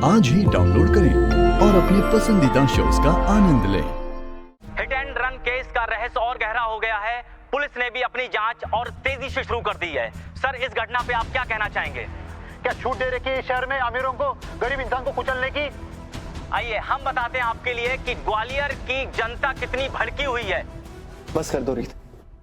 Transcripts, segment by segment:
आज ही डाउनलोड करें और अपने पसंदीदा शोज का आनंद लें। हिट एंड रन केस का रहस्य और गहरा हो गया है। पुलिस ने भी अपनी जांच और तेजी से शुरू कर दी है। सर, इस घटना पे आप क्या कहना चाहेंगे? क्या छूट दे रखी है शहर में अमीरों को गरीब इंसान को कुचलने की? आइए हम बताते हैं आपके लिए कि ग्वालियर की जनता कितनी भड़की हुई है। बस कर दो रीत,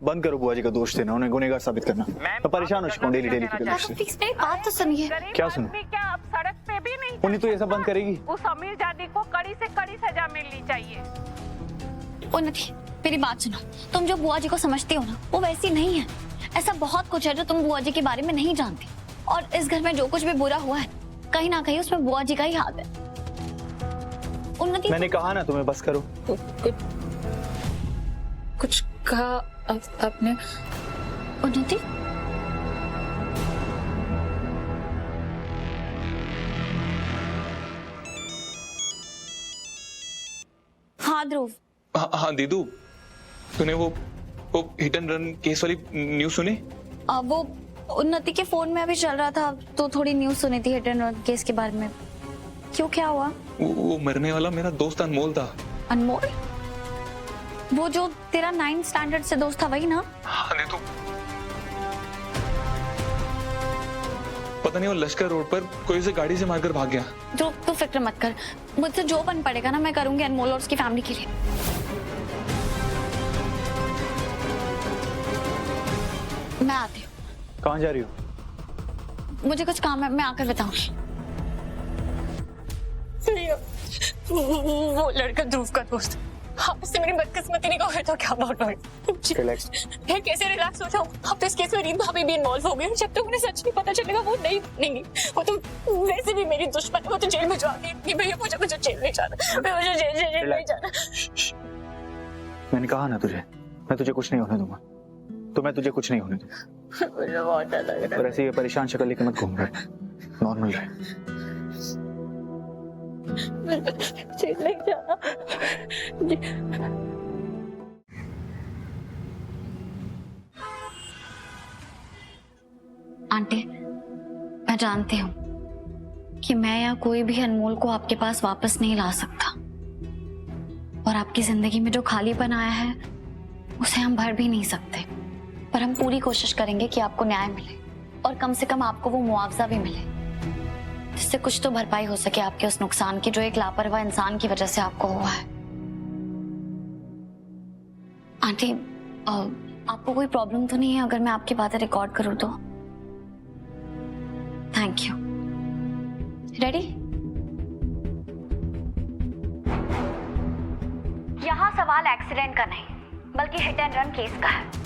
बंद करो बुआ जी का दोष देना, उन्हें गुनहगार साबित करना। मैं परेशान हो चुका हूँ डेली डेली के दोष से। फिक्स मेरी बात तो सुनिए। क्या सुनो? क्या अब सड़क पे भी नहीं? उन्हीं तो ये सब बंद करेगी। उस अमीर जादी को कड़ी से कड़ी सजा मिलनी चाहिए। उन्नति, मेरी बात सुनो। तुम जो बुआ जी को समझती हो ना, वो वैसी नहीं है। ऐसा बहुत कुछ है जो तुम बुआ जी के बारे में नहीं जानती। और इस घर में जो कुछ भी बुरा हुआ है, कहीं ना कहीं उसमें बुआ जी का ही हाथ है। उन्नति, मैंने कहा ना तुम्हें बस करो। कुछ कहा आपने? उन्नति, हाँ ध्रुव। हाँ दीदू, तूने वो हिट एंड रन केस वाली न्यूज सुनी? वो उन्नति के फोन में अभी चल रहा था, तो थोड़ी न्यूज सुनी थी हिट एंड रन केस के बारे में। क्यों, क्या हुआ? वो मरने वाला मेरा दोस्त अनमोल था। अनमोल? वो जो तेरा 9th स्टैंडर्ड से दोस्त था, वही ना? हाँ दीदू, पता नहीं वो लश्कर रोड पर कोई उसे गाड़ी से मारकर भाग गया। तू फिक्र मत कर, मुझसे जो बन पड़ेगा ना मैं करूंगी अनमोल और उसकी फैमिली के लिए। मैं आती हूँ। कहाँ जा रही हो? मुझे कुछ काम है, मैं आकर बताऊंगी। वो लड़का ध्रुव का दोस्त, हाँ, उससे मेरी बदकिस्मती नहीं कहोगे तो क्या बात है? रिलैक्स। मैं कैसे रिलैक्स हो जाऊँ? अब तो इस केस में रीत भाभी भी इन्वॉल्व हो गई। जब तक उन्हें सच नहीं पता चलेगा वो नहीं, वो तो वैसे भी मेरी दुश्मन है। वो तो जेल में जाती। भैया मुझे जेल नहीं जाना, मुझे जेल नहीं जाना। मैंने कहा ना तुझे, मैं तुझे कुछ नहीं होने दूंगा, तो मैं तुझे कुछ नहीं होने दूंगा। मुझे बहुत डर लग रहा और ऐसे ये परेशान शक्ल लेके मत घूम रहे, नॉर्मल रहे। जेल नहीं जाना। आंटी, मैं जानती हूँ कि मैं या कोई भी अनमोल को आपके पास वापस नहीं ला सकता, और आपकी जिंदगी में जो खालीपन आया है उसे हम भर भी नहीं सकते। पर हम पूरी कोशिश करेंगे कि आपको न्याय मिले, और कम से कम आपको वो मुआवजा भी मिले, जिससे कुछ तो भरपाई हो सके आपके उस नुकसान की जो एक लापरवाह इंसान की वजह से आपको हुआ है। आंटी, आपको कोई प्रॉब्लम तो नहीं है अगर मैं आपकी बातें रिकॉर्ड करूं तो? Thank you. रेडी? यहाँ सवाल एक्सीडेंट का नहीं, बल्कि हिट एंड रन केस का है।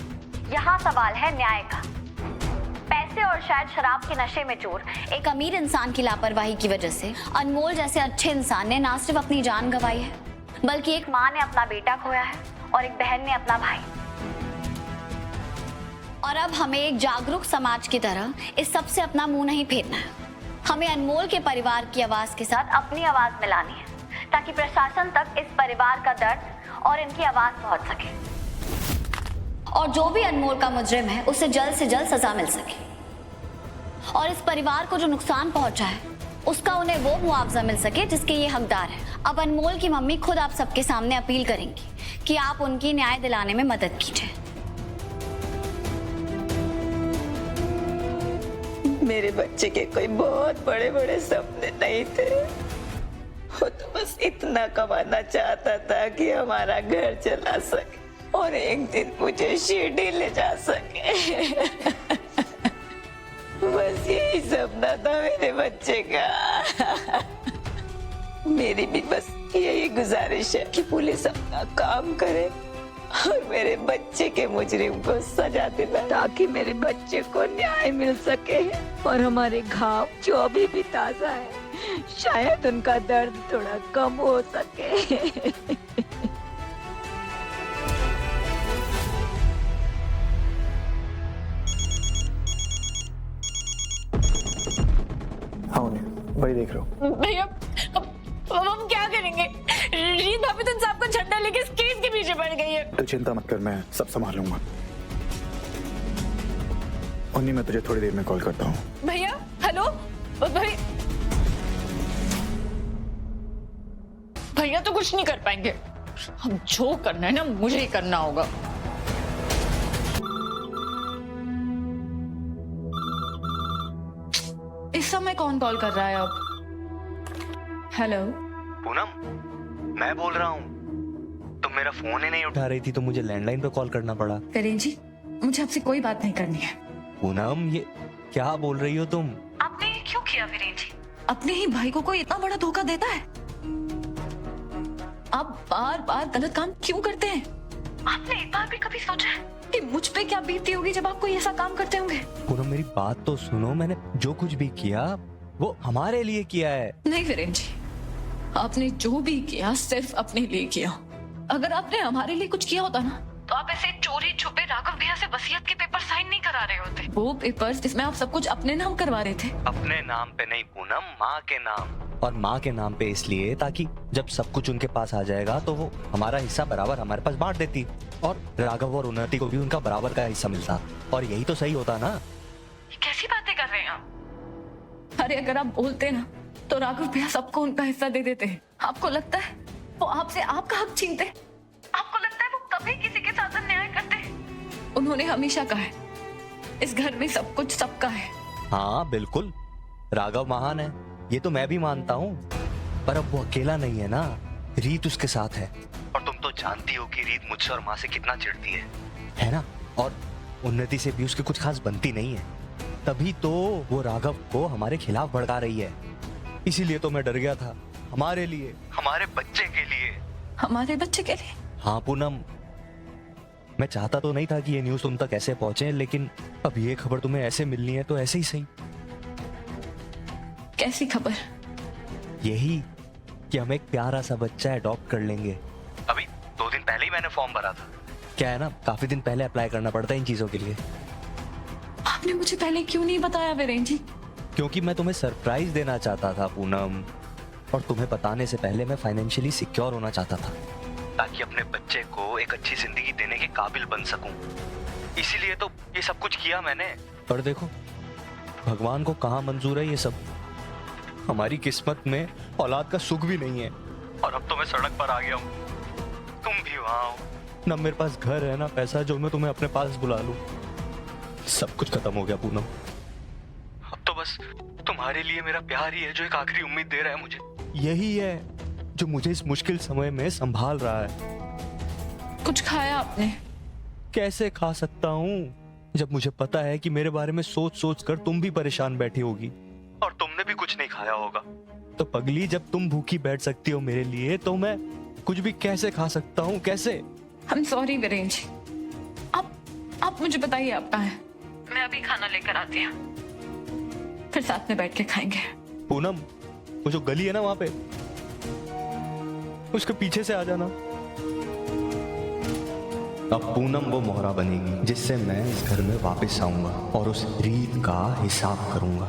यहाँ सवाल है न्याय का। पैसे और शायद शराब के नशे में चूर एक अमीर इंसान की लापरवाही की वजह से अनमोल जैसे अच्छे इंसान ने ना सिर्फ अपनी जान गंवाई है, बल्कि एक माँ ने अपना बेटा खोया है और एक बहन ने अपना भाई। और अब हमें एक जागरूक समाज की तरह इस सब से अपना मुंह नहीं फेरना है। हमें अनमोल के परिवार की आवाज के साथ अपनी आवाज मिलानी है, ताकि प्रशासन तक इस परिवार का दर्द और इनकी आवाज पहुंच सके, और जो भी अनमोल का मुजरिम है उसे जल्द से जल्द सजा मिल सके, और इस परिवार को जो नुकसान पहुंचा है उसका उन्हें वो मुआवजा मिल सके जिसके ये हकदार है। अब अनमोल की मम्मी खुद आप सबके सामने अपील करेंगी कि आप उनकी न्याय दिलाने में मदद कीजिए। मेरे बच्चे के कोई बहुत बड़े बड़े सपने नहीं थे। वो तो बस इतना कमाना चाहता था कि हमारा घर चला सके और एक दिन मुझे शिरडी ले जा सके। बस यही सपना था मेरे बच्चे का। मेरी भी बस यही गुजारिश है कि पुलिस अपना काम करे और मेरे बच्चे के मुजरिम को सजा दिलाए, ताकि मेरे बच्चे को न्याय मिल सके और हमारे घाव जो अभी भी ताजा है शायद उनका दर्द थोड़ा कम हो सके। हाँ वही देख रहा हूँ। भैया अब हम क्या करेंगे? रीत भाभी तो इंसाफ का झंडा लेके इस केस के पीछे पड़ गई है। तो चिंता मत कर, मैं सब संभाल लूंगा। उन्हीं मैं तुझे थोड़ी देर में कॉल करता हूँ। भैया हेलो भाई, भैया तो कुछ नहीं कर पाएंगे। अब जो करना है ना मुझे ही करना होगा। इस समय कौन कॉल कर रहा है अब? हेलो पूनम, मैं बोल रहा हूँ। तुम मेरा फोन ही नहीं उठा रही थी तो मुझे लैंडलाइन पे कॉल करना पड़ा। करें जी, मुझे आपसे कोई बात नहीं करनी है। पूनम, ये क्या बोल रही हो तुम? आपने ये क्यों किया वीरेन जी? अपने ही भाई को कोई इतना बड़ा धोखा देता है? आप बार बार गलत काम क्यों करते हैं? आपने एक बार भी कभी सोचा है कि मुझ पे क्या बीतती होगी जब आप कोई ऐसा काम करते होंगे? पूनम, मेरी बात तो सुनो। मैंने जो कुछ भी किया वो हमारे लिए किया है। नहीं वीरेन जी, आपने जो भी किया सिर्फ अपने लिए किया। अगर आपने हमारे लिए कुछ किया होता ना तो आप ऐसे चोरी छुपे राघव भैया से वसीयत के पेपर साइन नहीं करा रहे होते। वो पेपर्स जिसमें आप सब कुछ अपने नाम करवा रहे थे। अपने नाम पे नहीं पूनम, माँ के नाम। और माँ के नाम पे इसलिए ताकि जब सब कुछ उनके पास आ जाएगा तो वो हमारा हिस्सा बराबर हमारे पास बांट देती और राघव और उन्नति को भी उनका बराबर का हिस्सा मिलता। और यही तो सही होता ना। कैसी बातें कर रहे हैं आप? अरे अगर आप बोलते ना तो राघव भैया सबको उनका हिस्सा दे देते। आपको लगता है वो आपसे आपका हक छीनते? आपको लगता है वो कभी किसी के साथ अन्याय करते? उन्होंने हमेशा कहा है इस घर में सब कुछ सबका है। हाँ बिल्कुल, राघव महान है, ये तो मैं भी मानता हूँ। पर अब वो अकेला नहीं है ना, रीत उसके साथ है। और तुम तो जानती हो कि रीत मुझसे और माँ से कितना चिढ़ती है ना? और उन्नति से भी उसकी कुछ खास बनती नहीं है। तभी तो वो राघव को हमारे खिलाफ भड़का रही है। इसीलिए तो मैं डर गया था, हमारे लिए, हमारे बच्चे के लिए। हमारे बच्चे के लिए? हाँ पूनम, मैं चाहता तो नहीं था कि ये न्यूज़ तुम तक ऐसे पहुंचे, लेकिन अब ये खबर तुम्हें ऐसे मिलनी है तो ऐसे ही सही। कैसी खबर? यही कि हम एक प्यारा सा बच्चा अडॉप्ट कर लेंगे। अभी 2 दिन पहले ही मैंने फॉर्म भरा था। क्या है ना, काफी दिन पहले अप्लाई करना पड़ता है इन चीजों के लिए। आपने मुझे पहले क्यों नहीं बताया वीरेन जी? क्योंकि मैं तुम्हें सरप्राइज देना चाहता था पूनम, और तुम्हें बताने से पहले मैं फाइनेंशियली सिक्योर होना चाहता था ताकि अपने बच्चे को एक अच्छी जिंदगी देने के काबिल बन सकूं। इसीलिए तो ये सब कुछ किया मैंने। पर देखो, भगवान को कहाँ मंजूर है ये सब। हमारी किस्मत में औलाद का सुख भी नहीं है। और अब तो मैं सड़क पर आ गया हूँ, तुम भी वहां हो। ना मेरे पास घर है ना पैसा जो मैं तुम्हें अपने पास बुला लूं। सब कुछ खत्म हो गया पूनम। अब तो बस तुम्हारे लिए मेरा प्यार ही है जो एक आखिरी उम्मीद दे रहा है मुझे। यही है जो मुझे इस मुश्किल समय में संभाल रहा है। कुछ खाया आपने? कैसे खा सकता हूँ जब मुझे पता है कि मेरे बारे में सोच सोच कर तुम भी परेशान बैठी होगी और तुमने भी कुछ नहीं खाया होगा। तो पगली, जब तुम भूखी बैठ सकती हो मेरे लिए तो मैं कुछ भी कैसे खा सकता हूँ? कैसे? I'm sorry वीरेन जी। आप मुझे बताइए आप कहाँ हैं? मैं अभी खाना लेकर आती हूँ, फिर साथ में बैठ के खाएंगे। पूनम, वो जो गली है ना वहां पे, उसके पीछे से आ जाना। अब पूनम वो मोहरा बनेगी जिससे मैं इस घर में वापस आऊंगा और उस रीत का हिसाब करूंगा।